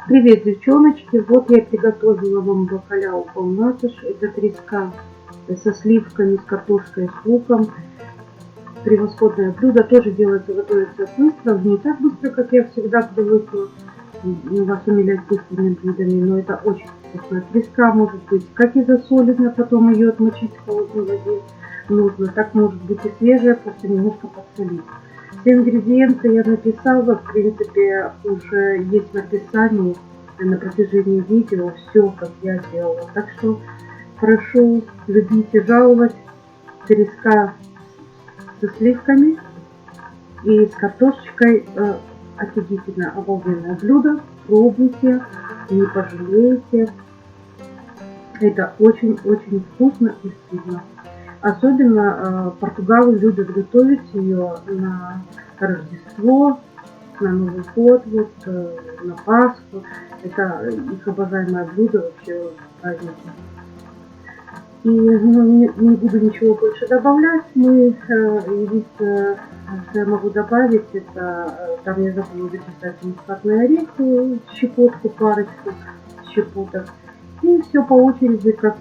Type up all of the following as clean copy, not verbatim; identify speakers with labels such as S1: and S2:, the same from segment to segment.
S1: Привет, девчоночки! Вот я приготовила вам бакаляу полнатыш. Это треска со сливками, с картошкой, с луком. Превосходное блюдо. Тоже готовится быстро. Не так быстро, как я всегда привыкла вас умилять быстрыми блюдами. Но это очень вкусно. Треска может быть как и засоленная, потом ее отмочить в холодной воде нужно. Так может быть и свежая, просто немножко подсолить. Все ингредиенты я написала, в принципе, уже есть в описании на протяжении видео, все, как я делала. Так что прошу, любите жаловать. Треска со сливками и с картошечкой. Офигительно, обалденное блюдо. Пробуйте, не пожалеете. Это очень-очень вкусно и стильно. Особенно португалы любят готовить ее на Рождество, на Новый год, вот, на Пасху. Это их обожаемое блюдо вообще праздника. И не буду ничего больше добавлять. Единственное, что я могу добавить, это там я забыла записать мускатный орех, щепотку, парочку щепоток. И все по очереди, как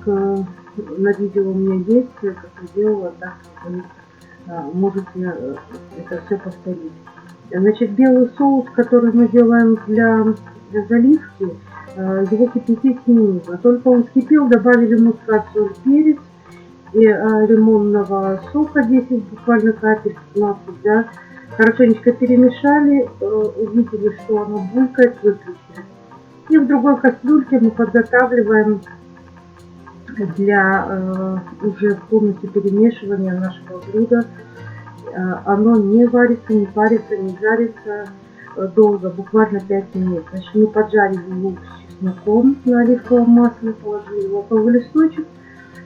S1: на видео у меня есть, как я делала, так вы можете это все повторить. Значит, белый соус, который мы делаем для заливки, его кипятить не нужно. Только он вскипел, добавили мускат, соль, перец и лимонного сока 10 буквально капель, 15, да. Хорошенечко перемешали, увидели, что оно булькает, выключили. И в другой кастрюльке мы подготавливаем для уже полностью перемешивания нашего блюда. Оно не варится, не парится, не жарится долго, буквально 5 минут. Значит, мы поджарили лук с чесноком на оливковом масле, положили луковый листочек.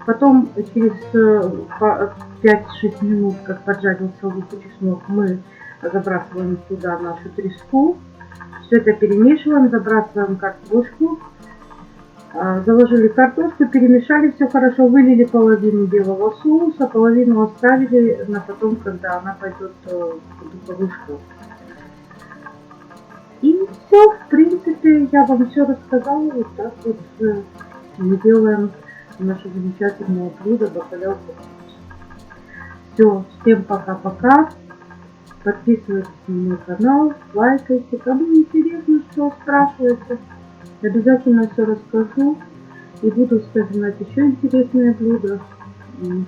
S1: Потом через 5-6 минут, как поджарился лук и чеснок, мы забрасываем туда нашу треску. Все это перемешиваем, забрасываем картошку. Заложили картошку, перемешали все хорошо, вылили половину белого соуса, половину оставили на потом, когда она пойдет в духовой шкаф. И все, в принципе, я вам все рассказала. Вот так вот мы делаем наше замечательное блюдо бакаляу полнатыш. Все, всем пока-пока. Подписывайтесь на мой канал, лайкайте. Кому интересно, что спрашивайте. Обязательно все расскажу и буду вспоминать еще интересные блюда.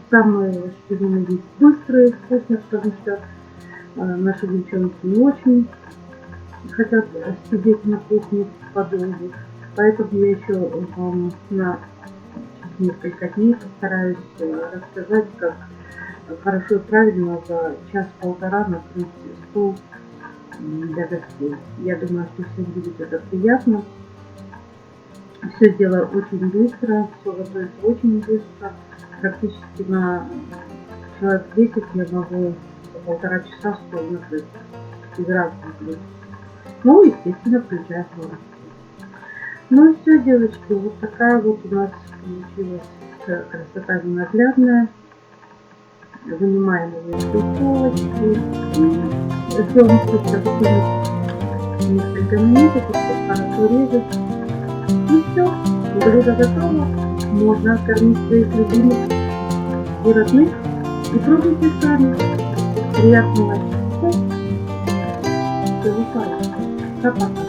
S1: Самые, что есть, быстрые, вкусные, потому что наши девчонки не очень хотят сидеть на кухне подолгу. Поэтому я еще вам на несколько дней постараюсь рассказать, как хорошо и правильно за час-полтора накрыть стол для гостей. Я думаю, что всем будет это приятно. Все делаю очень быстро, все готовится очень быстро. Практически на человек 10 я могу за 1,5 часа стол накрыть из разных блюд. Ну, естественно, включая сладости. Ну и все, девочки, вот такая вот у нас получилась красота ненаглядная. Вынимаем ее из духовочки и ждем несколько минут, чтобы хорошо резать. И все, блюдо готово. Можно кормить своих любимых и родных. И пробуйте сами. Приятного аппетита. Всего хорошего. Пока-пока.